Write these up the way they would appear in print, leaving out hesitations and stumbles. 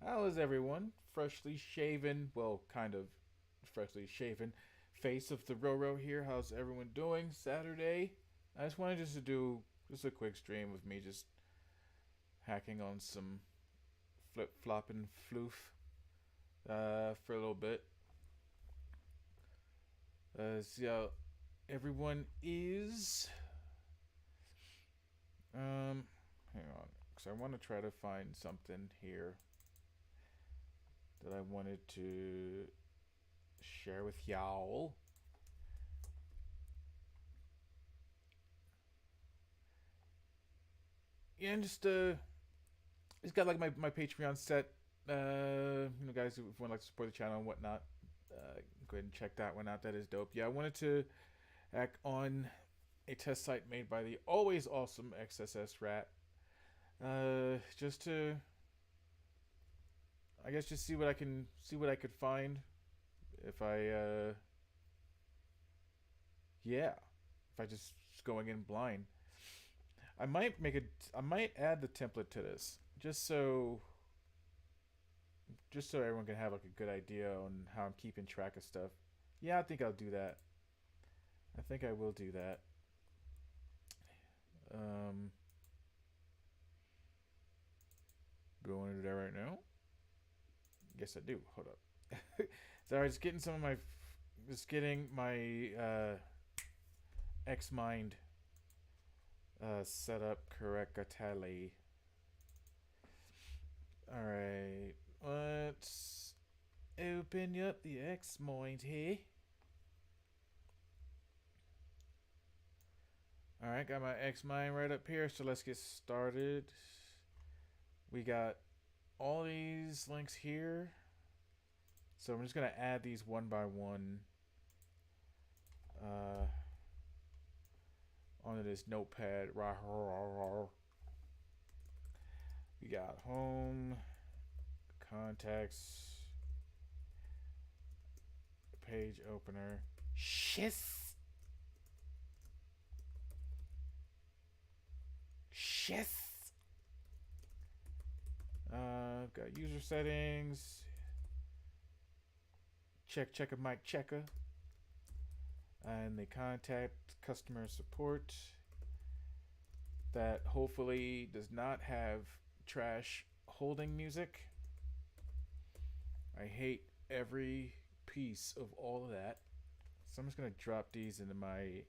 How is everyone? Freshly shaven, well, kind of freshly shaven face of the Roro here. How's everyone doing? Saturday. I just wanted to do just a quick stream of me just hacking on some flip flop and floof for a little bit. See how everyone is. Hang on, because I want to try to find something here that I wanted to share with y'all. Yeah, and just got like my Patreon set. Guys, if you want like to support the channel and whatnot, go ahead and check that one out. That is dope. Yeah, I wanted to act on a test site made by the always awesome XSS Rat. Just to, I guess, just see what I could find if yeah, if I just going in blind. I might add the template to this just so everyone can have like a good idea on how I'm keeping track of stuff. Yeah, I think I'll do that. I think I will do that. Um, Going into that right now. Yes, I do. Hold up. Sorry, just getting my X Mind set up correctly. All right, let's open up the X Mind here. All right, got my X Mind right up here. So let's get started. We got all these links here. So I'm just gonna add these one by one onto this notepad. We got home, contacts, page opener. Shiz. Got user settings. Check a mic checker. And the contact customer support that hopefully does not have trash holding music. I hate every piece of all of that. So I'm just gonna drop these into my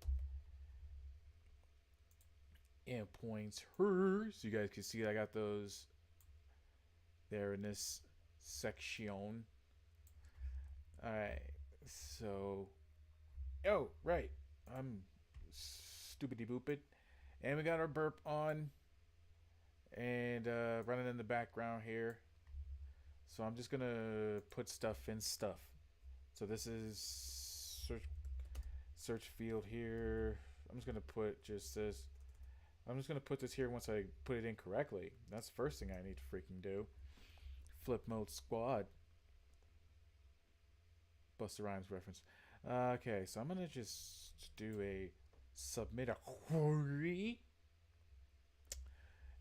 endpoints here, so you guys can see I got those there in this section. Alright, so oh right, I'm stupidly booped. And we got our burp on and running in the background here. So I'm just gonna put stuff in stuff. So this is search field here. I'm just gonna put just this. I'm just gonna put this here once I put it in correctly. That's the first thing I need to freaking do. Flip mode squad. Busta Rhymes reference. Okay, so I'm gonna just do a submit a query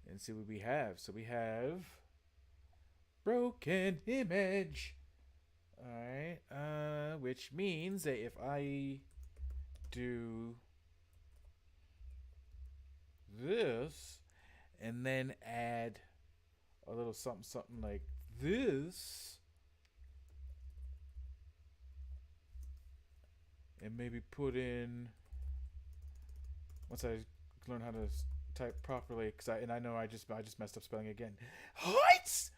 and see what we have. So we have broken image. Alright, which means that if I do this and then add a little something like this, and maybe put in, once I learn how to type properly, because I know I just messed up spelling again. Heights.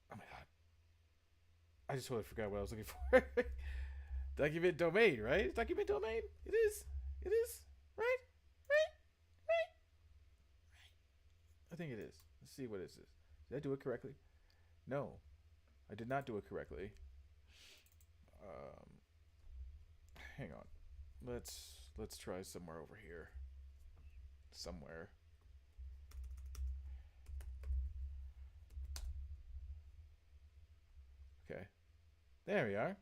Oh my god, I just totally forgot what I was looking for. Document domain, right? Document domain. It is. It is. Right. Right. Right. I think it is. Let's see what is this. Did I do it correctly? No, I did not do it correctly. Hang on. Let's try somewhere over here. Somewhere. Okay. There we are.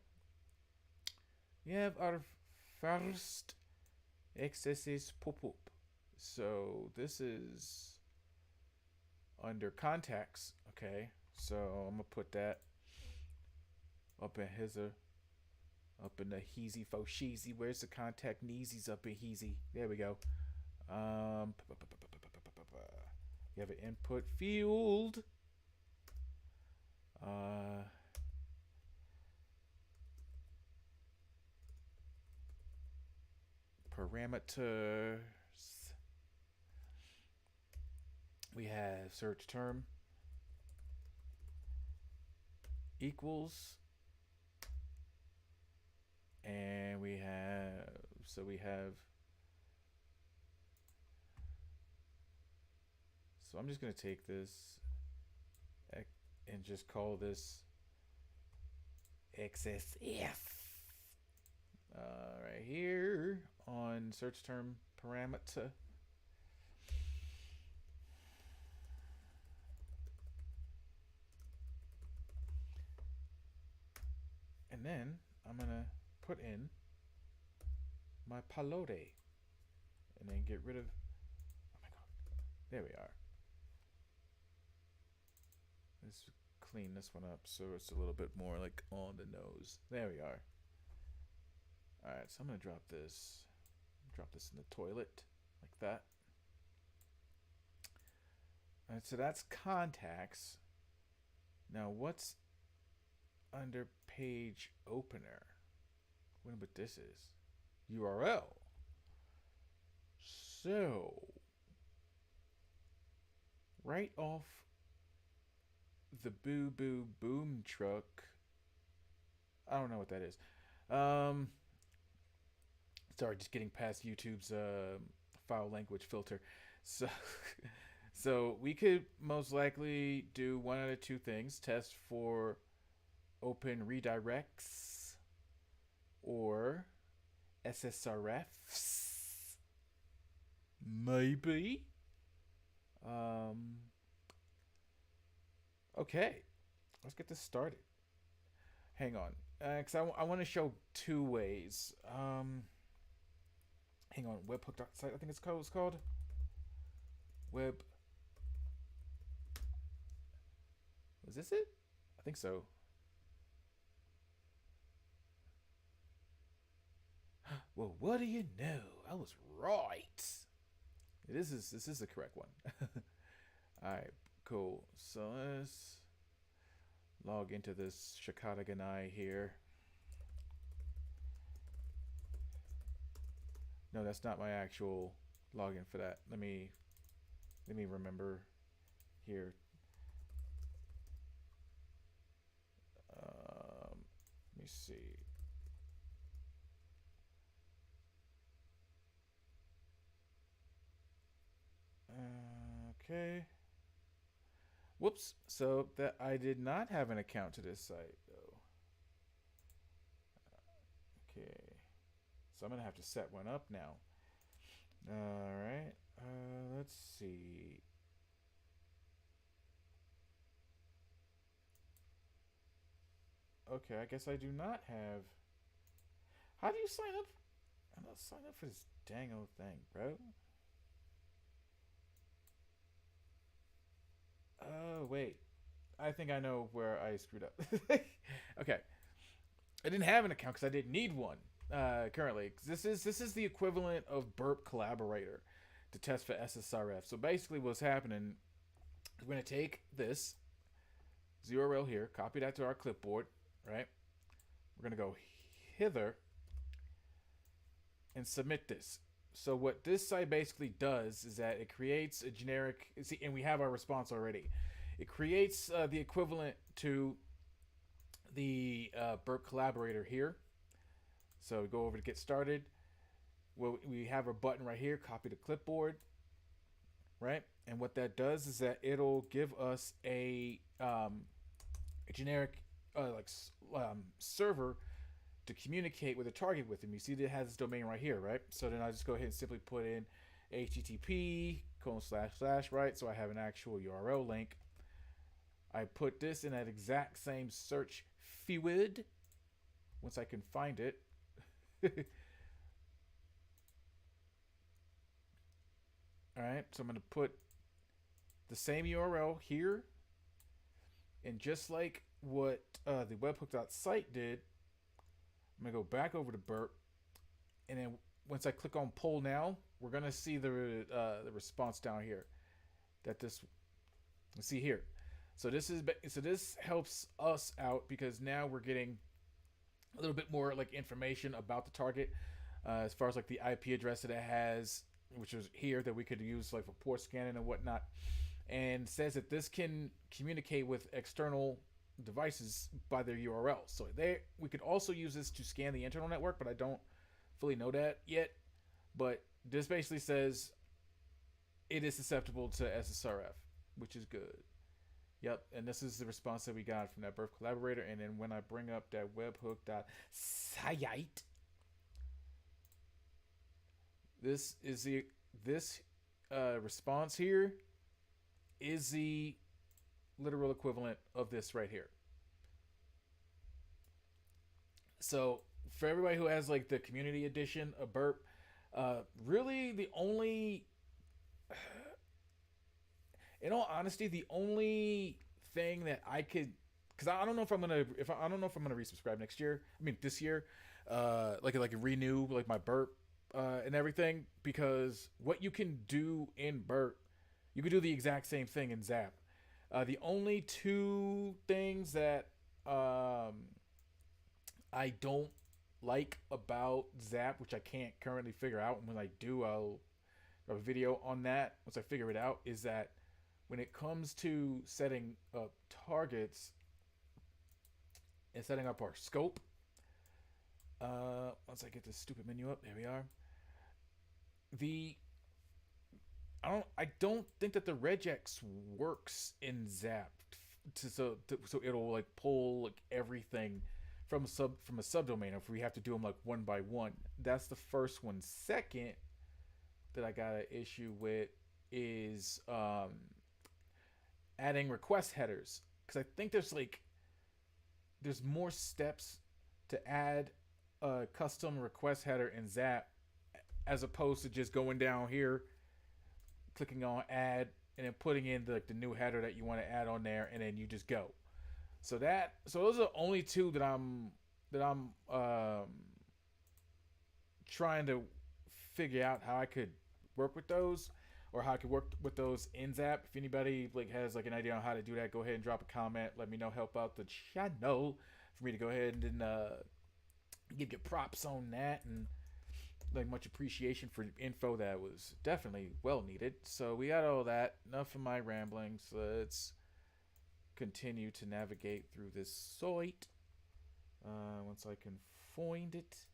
We have our first XSS pop-up. So this is under contacts. Okay, so I'm gonna put that up in his up in the heezy fo sheezy. Where's the contact kneesies up in heezy? There we go. Um, you have an input field. Parameters. We have search term equals, and we have so I'm just going to take this and just call this XSF right here on search term parameter. And then I'm going to put in my palote and then get rid of, oh my god, there we are. Let's clean this one up so it's a little bit more like on the nose. There we are. All right, so I'm gonna drop this in the toilet like that. All right, so that's contacts. Now what's under page opener? I wonder what this is. URL. So right off the Boo Boo Boom Truck. I don't know what that is. Sorry, just getting past YouTube's file language filter. So, so we could most likely do one out of two things: test for open redirects or SSRFs. Maybe. Okay, let's get this started. Hang on, because I want to show two ways. Hang on, webhook.site, I think it's called web. Was this it? I think so. Well, what do you know? I was right. This is the correct one. All right, cool. So let's log into this Shikata here. No, that's not my actual login for that. Let me remember here. Let me see. Okay. Whoops. So that I did not have an account to this site though. Okay. So I'm gonna have to set one up now. All right. Let's see. Okay, I guess I do not have. How do you sign up? I'm not sign up for this dang old thing, bro. Oh wait, I think I know where I screwed up. Okay, I didn't have an account because I didn't need one currently. This is the equivalent of Burp Collaborator to test for SSRF. So basically, what's happening is we're gonna take this URL here, copy that to our clipboard, right? We're gonna go hither and submit this. So what this site basically does is that it creates a generic, see, and we have our response already. It creates the equivalent to the Burp Collaborator here. So we go over to get started. Well, we have our button right here, copy to clipboard, right? And what that does is that it'll give us a generic server to communicate with a target with them. You see that it has this domain right here, right? So then I just go ahead and simply put in http:// right? So I have an actual URL link. I put this in that exact same search field once I can find it. All right, so I'm going to put the same URL here, and just like what the webhook.site did, I'm going to go back over to burp, and then once I click on poll now, we're going to see the response down here. That this, let's see here. So this helps us out because now we're getting a little bit more like information about the target, as far as like the IP address that it has, which is here that we could use like for port scanning and whatnot, and says that this can communicate with external devices by their URL. So we could also use this to scan the internal network, but I don't fully know that yet. But this basically says it is susceptible to SSRF, which is good. Yep, and this is the response that we got from that birth collaborator. And then when I bring up that webhook.site, this response here is the literal equivalent of this right here. So for everybody who has like the community edition of burp, really the only, in all honesty, the only thing that I could, because I don't know if I'm gonna resubscribe next year. I mean this year, like renew like my burp and everything, because what you can do in burp, you can do the exact same thing in Zap. The only two things that I don't like about Zap, which I can't currently figure out, and when I do, I'll have a video on that once I figure it out, is that when it comes to setting up targets and setting up our scope, once I get this stupid menu up, there we are. I don't think that the regex works in Zap, so it'll like pull like everything from a subdomain if we have to do them like one by one. That's the first one. Second, that I got an issue with is adding request headers, because I think there's more steps to add a custom request header in Zap as opposed to just going down here, clicking on add, and then putting in the new header that you want to add on there, and then you just go. So those are the only two that I'm trying to figure out how I could work with those, or how I could work with those in Zap. If anybody has an idea on how to do that, go ahead and drop a comment. Let me know. Help out the channel for me to go ahead and give you props on that, and much appreciation for info that was definitely well needed. So we got all that. Enough of my ramblings. Let's continue to navigate through this site. Once I can find it.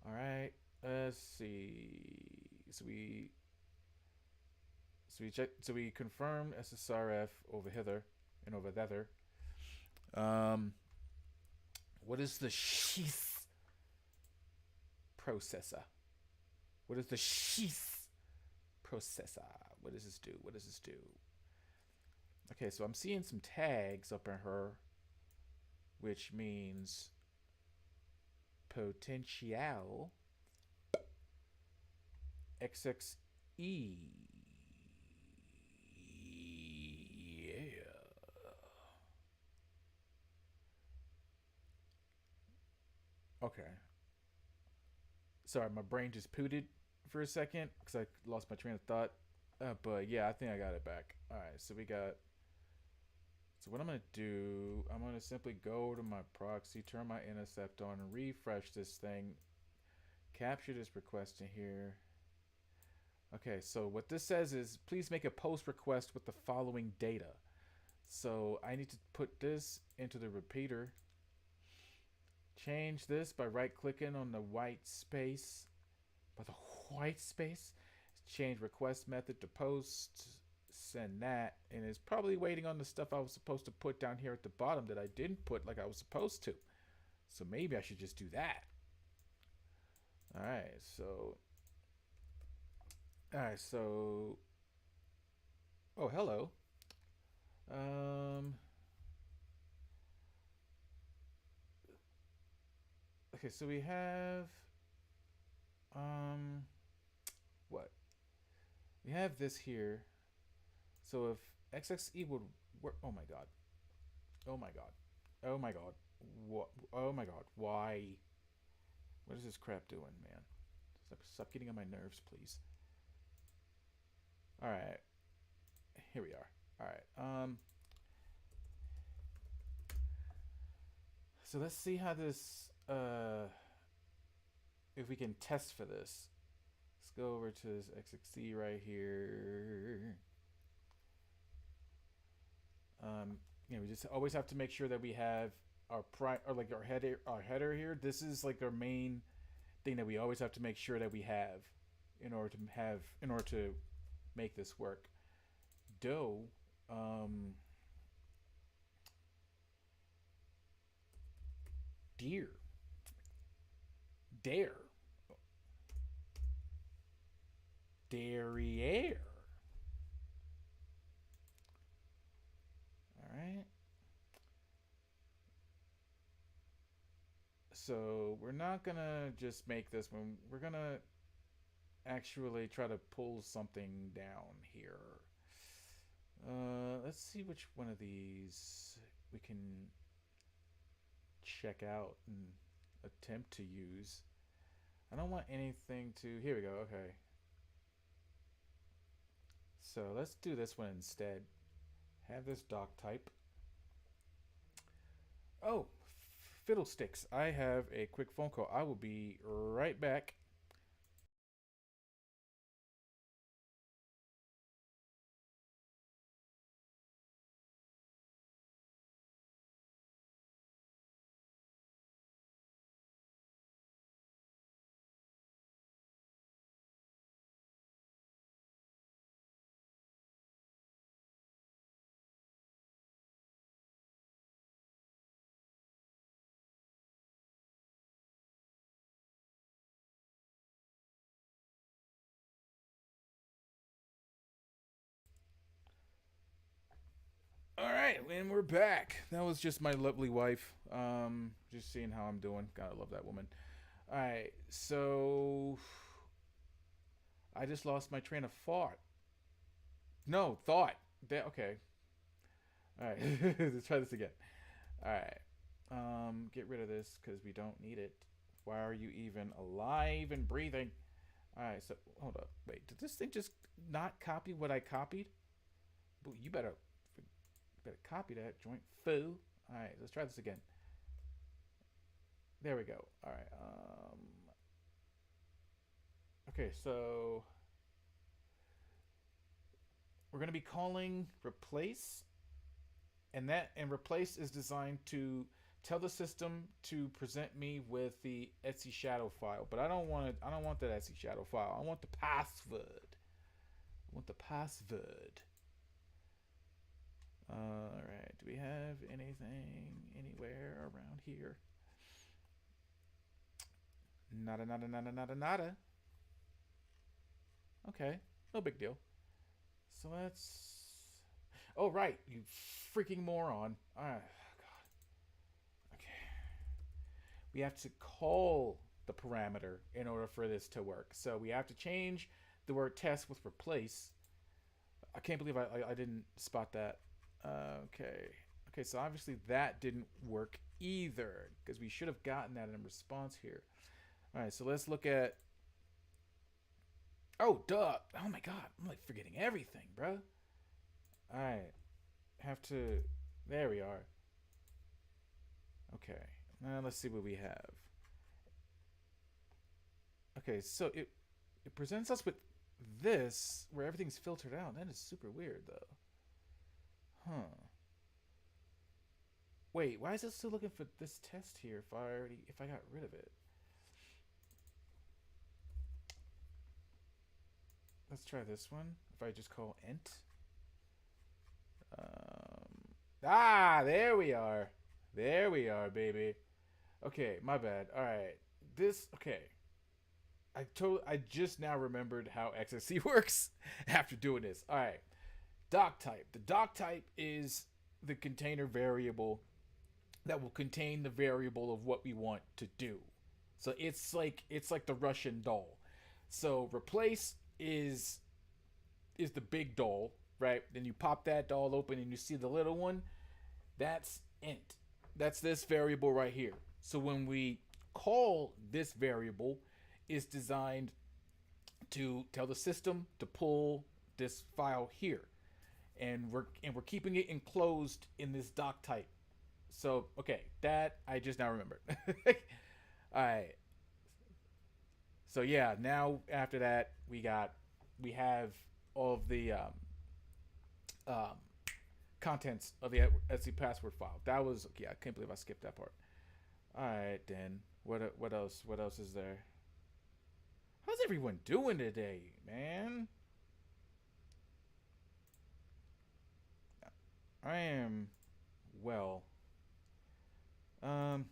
All right. Let's see. So we confirm SSRF over hither and over thither. What is the sheath processor? What is the sheath processor? What does this do? Okay, so I'm seeing some tags up in her, which means potential XXE. Yeah. Okay. Sorry, my brain just pooted for a second because I lost my train of thought. But yeah, I think I got it back. All right, so what I'm going to do, I'm going to simply go to my proxy, turn my intercept on, and refresh this thing. Capture this request in here. Okay, so what this says is, please make a post request with the following data. So I need to put this into the repeater. Change this by right-clicking on the white space. Change request method to post. Send that. And it's probably waiting on the stuff I was supposed to put down here at the bottom that I didn't put like I was supposed to. So maybe I should just do that. Alright, so... Oh, hello. Okay, so we have... What? we have this here. So if XXE would work, oh my god, oh my god, oh my god, what? Oh my god, why? What is this crap doing, man? Stop getting on my nerves, please. All right, here we are. All right. So let's see how this. If we can test for this. Let's go over to this XXE right here. We just always have to make sure that we have our header here. This is like our main thing that we always have to make sure that we have in order to make this work. Dough. Deer. Dare. Derriere. All right. So we're not gonna just make this one. We're gonna actually try to pull something down here. Let's see which one of these we can check out and attempt to use. I don't want anything to. Here we go. Okay. So let's do this one instead. Have this doc type. Oh, fiddlesticks. I have a quick phone call. I will be right back. All right, and we're back. That was just my lovely wife. Just seeing how I'm doing. Gotta love that woman. All right, so I just lost my train of thought. No thought. Okay. All right, let's try this again. All right. Get rid of this because we don't need it. Why are you even alive and breathing? All right. So hold up. Wait. Did this thing just not copy what I copied? But you better copy that joint foo. All right. Let's try this again. There we go. All right. Okay. So we're gonna be calling replace, and replace is designed to tell the system to present me with the Etsy shadow file, but I don't want it. I don't want that Etsy shadow file. I want the password. I want the password. All right. Do we have anything anywhere around here? Nada, nada, nada, nada, nada. Okay. No big deal. So let's. Oh, right. You freaking moron. Ah, God. Okay. We have to call the parameter in order for this to work. So we have to change the word test with replace. I can't believe I didn't spot that. Okay. Okay, so obviously that didn't work either because we should have gotten that in response here. All right, so let's look at. Oh, duh. Oh my God. I'm like forgetting everything, bro. All right. Have to. There we are. Okay. Now let's see what we have. Okay, so it presents us with this where everything's filtered out. That is super weird though. Huh. Wait, why is it still looking for this test here if I got rid of it? Let's try this one. If I just call int. There we are. There we are, baby. Okay, my bad. All right. Okay. I just now remembered how XSC works after doing this. All right. Doc type. The doc type is the container variable that will contain the variable of what we want to do. So it's like the Russian doll. So replace is is the big doll, right? Then you pop that doll open and you see the little one. That's int. That's this variable right here. So when we call this variable, is designed to tell the system to pull this file here, and we're keeping it enclosed in this doc type. So okay, that I just now remembered. All right. So yeah, now after that we have all of the um, contents of the Etsy password file. That was yeah. I can't believe I skipped that part. All right, then what else? What else is there? How's everyone doing today, man? I am well. Um,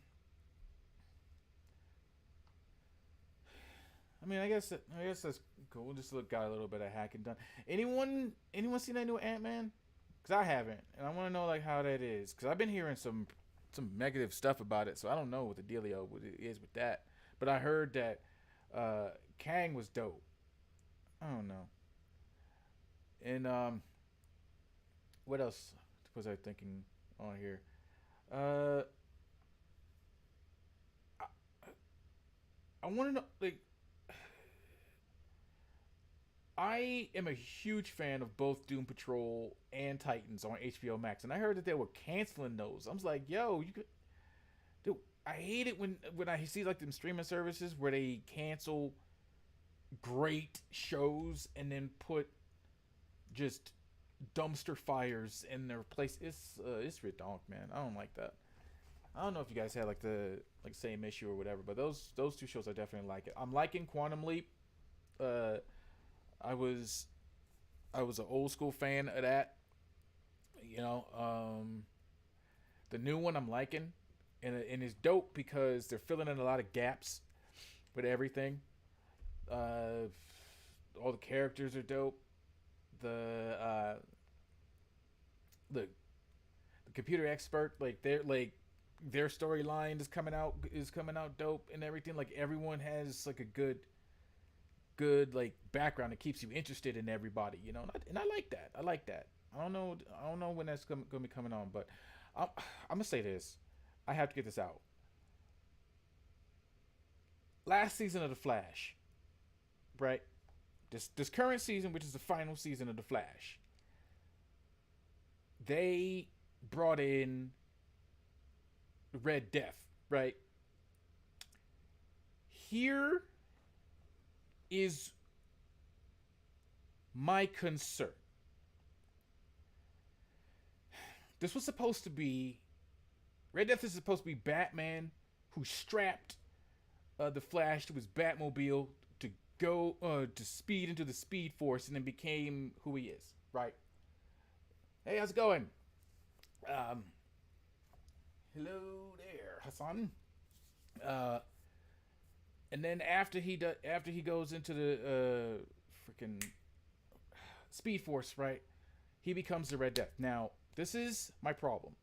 I mean, I guess that's cool. Just got a little bit of hacking done. Anyone seen that new Ant Man? Cause I haven't, and I want to know like how that is. Cause I've been hearing some negative stuff about it, so I don't know what the dealio is with that. But I heard that Kang was dope. I don't know. And what else was I thinking on here? Uh, I, I want to know like I am a huge fan of both Doom Patrol and Titans on HBO Max, and I heard that they were canceling those. I was like, yo, you could, dude. I hate it when I see like them streaming services where they cancel great shows and then put just dumpster fires in their place. It's redonk, man. I don't like that. I don't know if you guys had like the like same issue or whatever, but those two shows I definitely like it. I'm liking Quantum Leap. Uh, I was I was an old school fan of that. You know, the new one I'm liking, and it's dope because they're filling in a lot of gaps with everything. Uh, all the characters are dope. The the the computer expert their storyline is coming out dope and everything. Like everyone has like a good like background that keeps you interested in everybody, you know. And I like that. I like that. I don't know when that's gonna be coming on, but I'm gonna say this. I have to get this out. Last season of The Flash, right? This current season, which is the final season of The Flash, they brought in Red Death, right? Here is my concern. This was supposed to be Red Death is supposed to be Batman who strapped the Flash to his Batmobile to go to speed into the Speed Force and then became who he is, right? Hey, how's it going? Um, hello there, Hassan. Uh, and then after he goes into the freaking Speed Force, right? He becomes the Red Death. Now, this is my problem,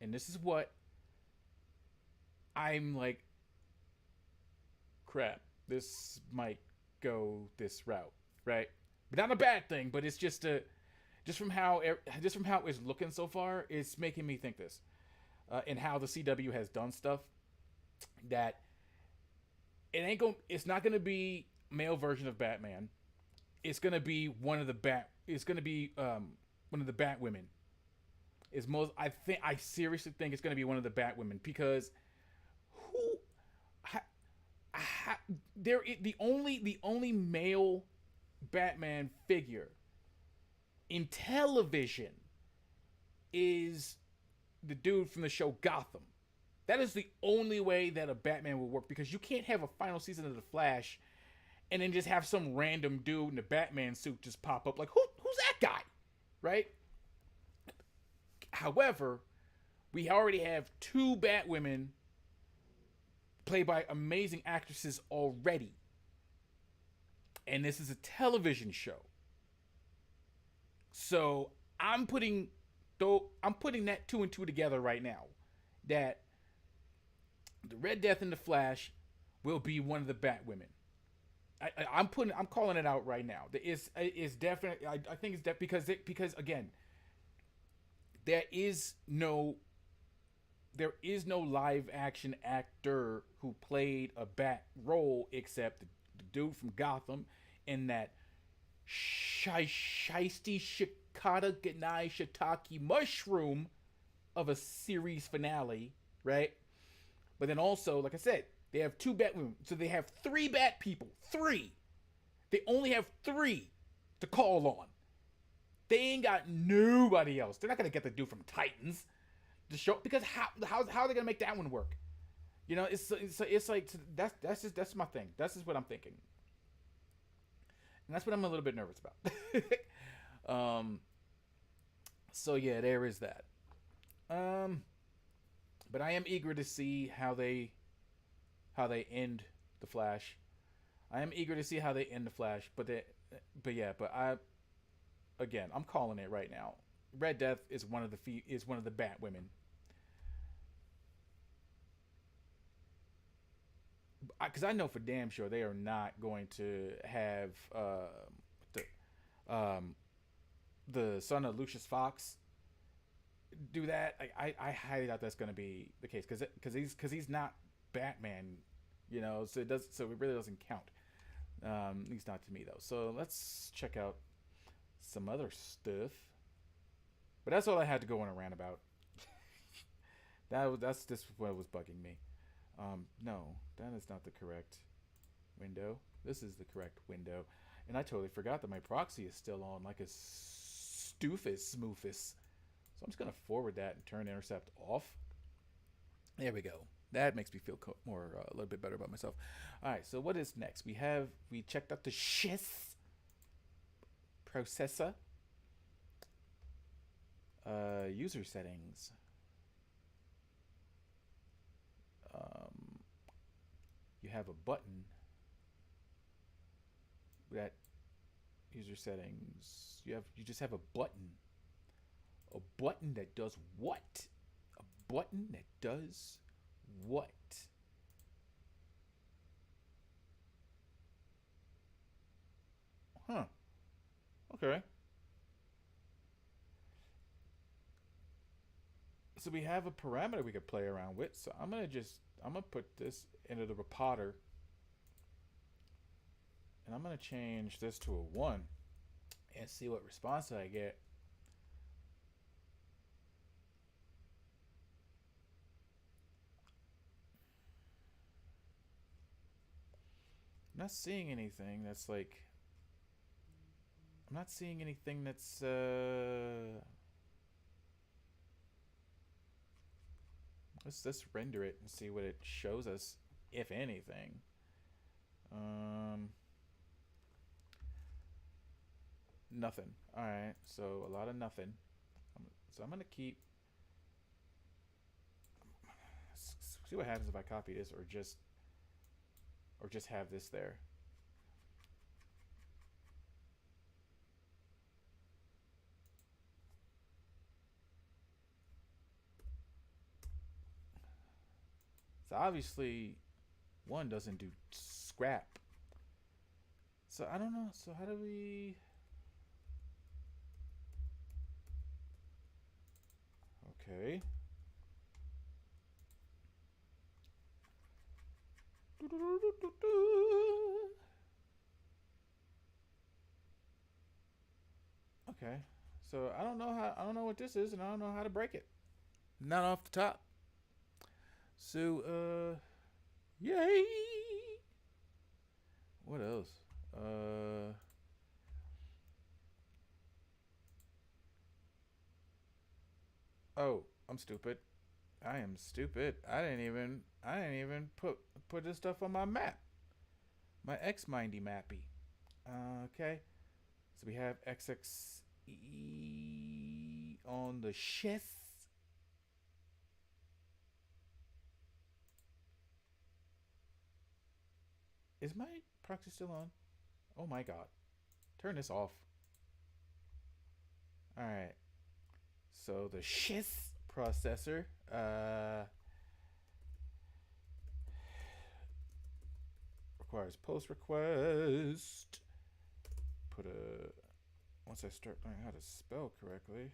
and this is what I'm like. Crap, this might go this route, right? But not a bad thing, but it's just from how it's looking so far, it's making me think this, and how the CW has done stuff that it's not gonna be male version of Batman. It's gonna be it's gonna be one of the Batwomen. Is most I seriously think it's gonna be one of the Batwomen because who there the only male Batman figure in television is the dude from the show Gotham. That is the only way that a Batman will work because you can't have a final season of The Flash and then just have some random dude in a Batman suit just pop up like who's that guy, right? However, we already have two Batwomen played by amazing actresses already. And this is a television show. So I'm putting that two and two together right now. That the Red Death and the Flash will be one of the Batwomen. I'm calling it out right now. It's definitely. I think it's because again, there is no live action actor who played a bat role except the dude from Gotham in that shiesty shikata ganai shiitake mushroom of a series finale, right? But then also, like I said, they have two Batwomen, so they have three Bat people. Three. They only have three to call on. They ain't got nobody else. They're not gonna get the dude from Titans to show because how are they gonna make that one work? You know, it's like that's my thing. That's just what I'm thinking, and that's what I'm a little bit nervous about. So yeah, there is that. But I am eager to see how they end the Flash. I am eager to see how they end the Flash, but I'm calling it right now. Red Death is one of the Batwomen. Because I know for damn sure they are not going to have the son of Lucius Fox do that. I highly doubt that's going to be the case because he's not Batman, you know. So it really doesn't count. At least not to me though. So let's check out some other stuff. But that's all I had to go on a rant about. That's just what was bugging me. No, that is not the correct window. This is the correct window. And I totally forgot that my proxy is still on like a stoofus smoofus. So I'm just going to forward that and turn intercept off. There we go. That makes me feel a little bit better about myself. All right, so what is next? We checked out the SHIS processor. User settings. You have a button that user settings. You just have a button. A button that does what? A button that does what? Huh. Okay. So we have a parameter we could play around with. So I'm gonna put this into the reporter, and I'm gonna change this to a 1 and see what response I get. I'm not seeing anything that's like. I'm not seeing anything that's. Let's render it and see what it shows us, if anything. Nothing. All right, so a lot of nothing. So I'm gonna keep. See what happens if I copy this, or just have this there. So obviously, 1 doesn't do scrap. So I don't know. So how do we? Okay. Okay. So I don't know what this is, and I don't know how to break it. Not off the top. So yay. What else? Oh, I'm stupid. I am stupid. I didn't even put this stuff on my map. My X mindy mappy. Okay. So we have XXE on the SHIS. Is my proxy still on? Oh my god. Turn this off. Alright. So the SHIS processor. requires post request. Put a, once I start learning how to spell correctly.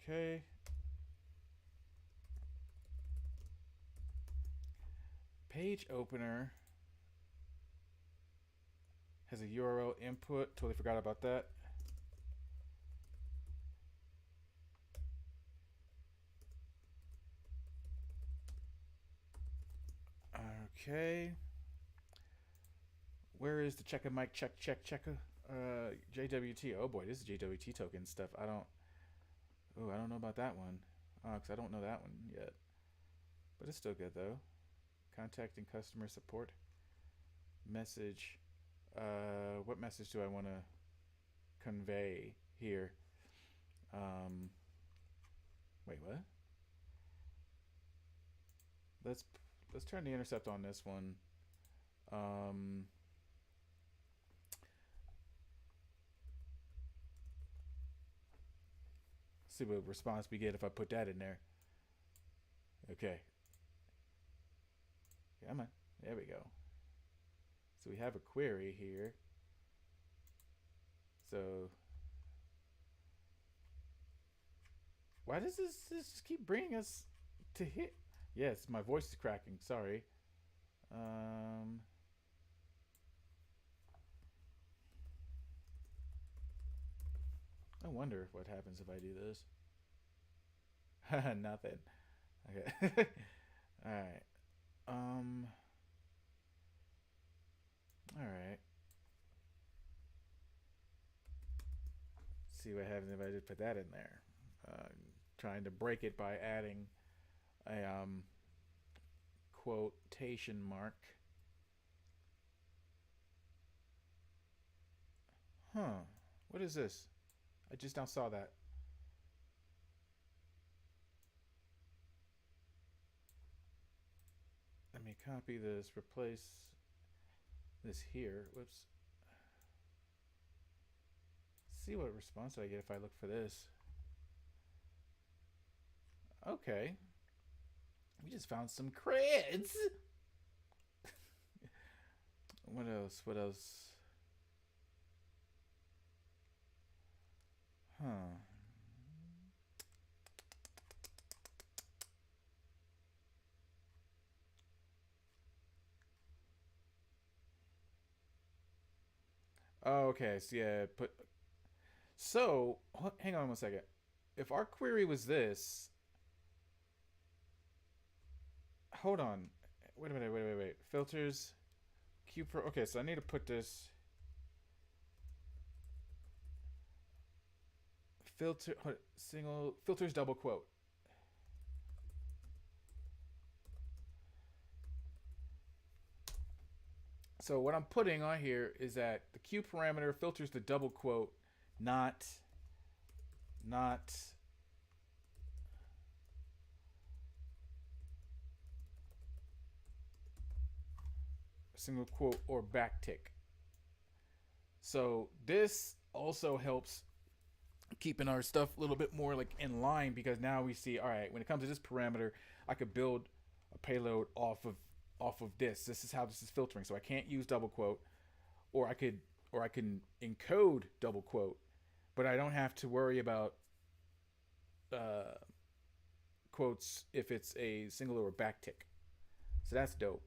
Okay. Page opener has a URL input. Totally forgot about that. Okay. Where is the check a mic check JWT? Oh boy, this is JWT token stuff. I don't know about that one. Because I don't know that one yet. But it's still good though. Contacting customer support. Message. What message do I want to convey here? Wait, what? Let's turn the intercept on this one. See what response we get if I put that in there. Okay. Come on. There we go. So we have a query here. So why does this just keep bringing us to hit? Yes, my voice is cracking. Sorry. I wonder what happens if I do this. Nothing. Okay. All right. All right. See what happens if I just put that in there. Trying to break it by adding a quotation mark. Huh. What is this? I just now saw that. Let me copy this, replace this here. Whoops. See what response I get if I look for this. Okay. We just found some creds. What else? What else? Huh. Oh, okay. So yeah, put. So hang on one second. If our query was this, hold on. Wait a minute. Wait. Filters. Q Pro. Okay, so I need to put this. Filter. Single. Filters double quote. So what I'm putting on here is that the Q parameter filters the double quote, not single quote or backtick. So this also helps keeping our stuff a little bit more like in line, because now we see, all right, when it comes to this parameter, I could build a payload off of this. This is how this is filtering. So I can't use double quote, or I can encode double quote, but I don't have to worry about quotes if it's a single or a backtick. So that's dope.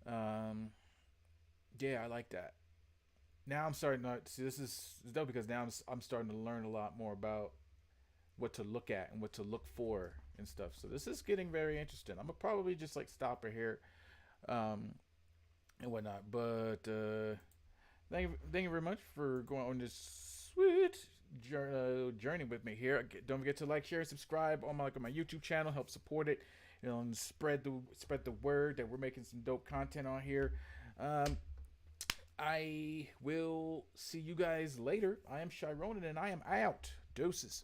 Yeah, I like that. Now I'm starting to see, this is dope because now I'm starting to learn a lot more about what to look at and what to look for and stuff. So this is getting very interesting. I'm gonna probably just like stop it here, and whatnot. But thank you very much for going on this sweet journey with me here. Don't forget to like, share, subscribe on my YouTube channel. Help support it. And spread the word that we're making some dope content on here. I will see you guys later. I am Ch1-R0-R0, and I am out. Doses.